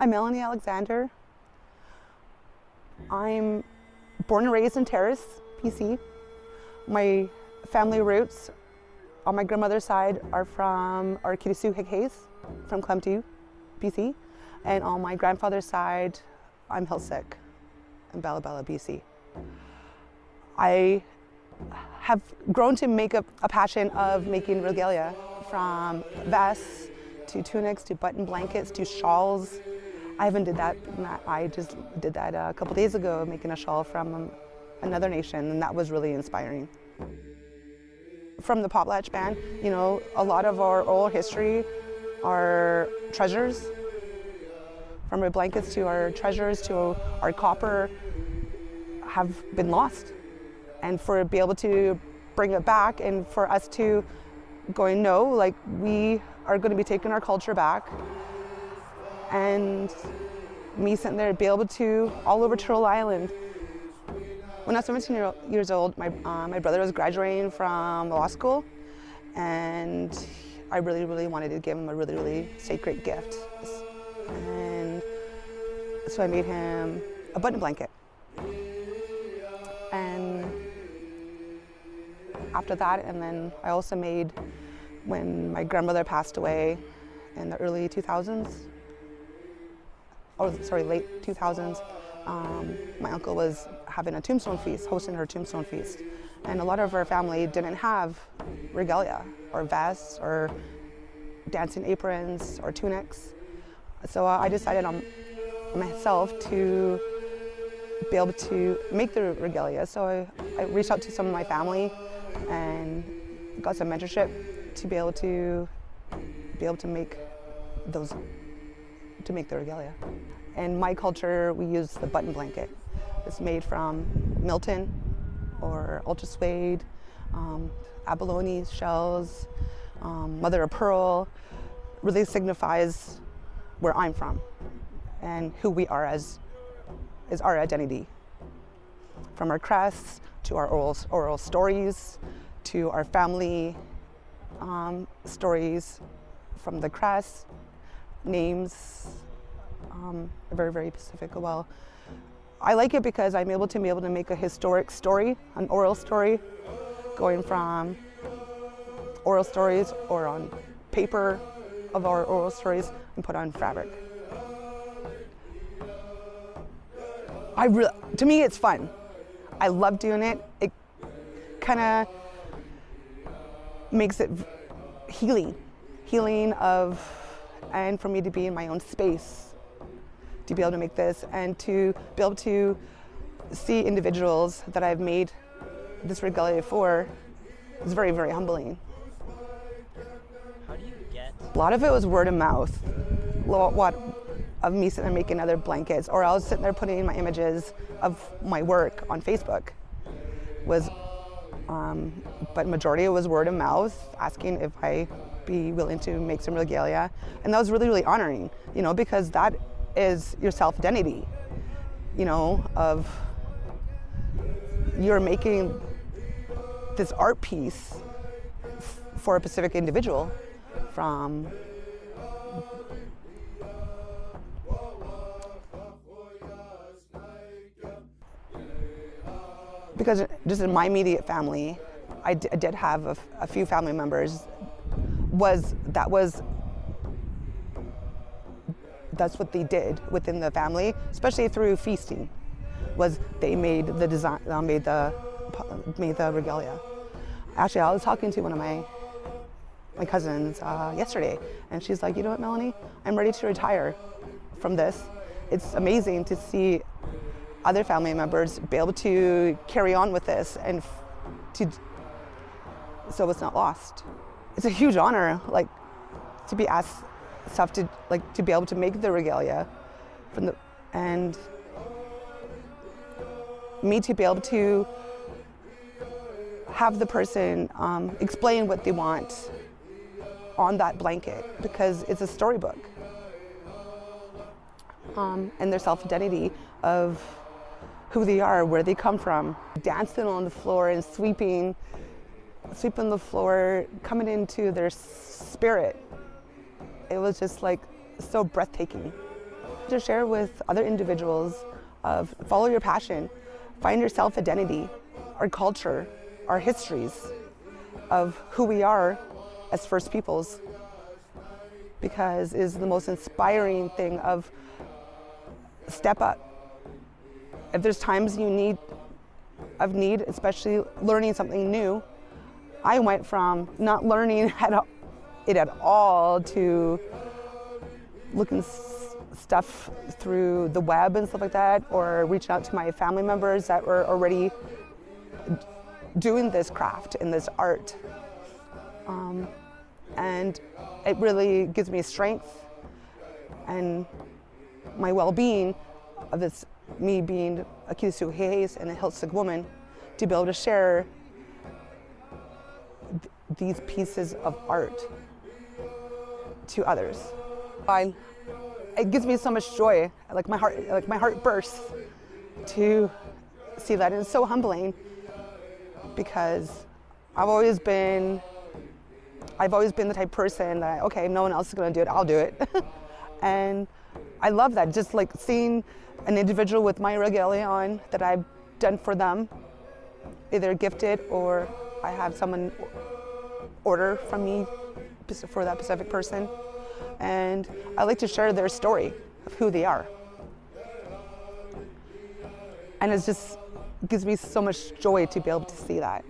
I'm Melanie Alexander. I'm born and raised in Terrace, BC. My family roots on my grandmother's side are from Kitisoo from Clemtu, BC. And on my grandfather's side, I'm Hilsick in Bella Bella, BC. I have grown to make a passion of making regalia, from vests to tunics to button blankets to shawls. I haven't did that. I just did that a couple days ago, making a shawl from another nation, and that was really inspiring. From the Potlatch band, you know, a lot of our oral history, our treasures, from our blankets to our treasures to our copper, have been lost. And for be able to bring it back, and for us to going, no, like, we are going to be taking our culture back. And me sitting there, be able to, all over Turtle Island. When I was 17 years old, my brother was graduating from law school, and I really, really wanted to give him a really, really sacred gift. And so I made him a button blanket. And after that, and then I also made, when my grandmother passed away in the early 2000s, late 2000s, my uncle was having a tombstone feast, hosting her tombstone feast. And a lot of our family didn't have regalia or vests or dancing aprons or tunics. So I decided on myself to be able to make the regalia. So I reached out to some of my family and got some mentorship to be able to make those, to make the regalia. In my culture, we use the button blanket. It's made from Milton or ultra suede, abalone shells, mother of pearl. Really signifies where I'm from and who we are as is our identity. From our crests to our oral stories, to our family stories, from the crest, names, very, very specific. Well, I like it because I'm able to make a historic story, an oral story, going from oral stories or on paper of our oral stories and put on fabric. To me, it's fun. I love doing it. It kind of makes it healing of, and for me to be in my own space, to be able to make this and to be able to see individuals that I've made this regalia for is very, very humbling. How do you get? A lot of it was word of mouth. Of me sitting there making other blankets, or I was sitting there putting my images of my work on Facebook. But majority it was word of mouth, asking if I be willing to make some regalia, and that was really, really honoring, you know, because that is your self-identity, you know, of you're making this art piece for a specific individual from because just in my immediate family, I did have a few family members that's what they did within the family, especially through feasting, was they made the design, made the regalia. Actually, I was talking to one of my cousins yesterday, and she's like, you know what, Melanie, I'm ready to retire from this. It's amazing to see other family members be able to carry on with this and so it's not lost. It's a huge honor, like, to be asked to be able to make the regalia and me to be able to have the person explain what they want on that blanket, because it's a storybook and their self-identity of who they are, where they come from. Dancing on the floor and sweeping the floor, coming into their spirit. It was just like so breathtaking. to share with other individuals of follow your passion, find your self-identity, our culture, our histories of who we are as First Peoples, because is the most inspiring thing of step up. If there's times you need, especially learning something new, I went from not learning it at all to looking stuff through the web and stuff like that, or reaching out to my family members that were already doing this craft and this art. And it really gives me strength and my well-being of this, me being a Kisuheis and a Hiltsuk woman, to be able to share these pieces of art to others. It gives me so much joy, like my heart bursts to see that. And it's so humbling because I've always been the type of person that, okay, no one else is gonna do it, I'll do it. And I love that, just like seeing an individual with my regalia on that I've done for them, either gifted or I have someone order from me for that specific person. And I like to share their story of who they are. And it just gives me so much joy to be able to see that.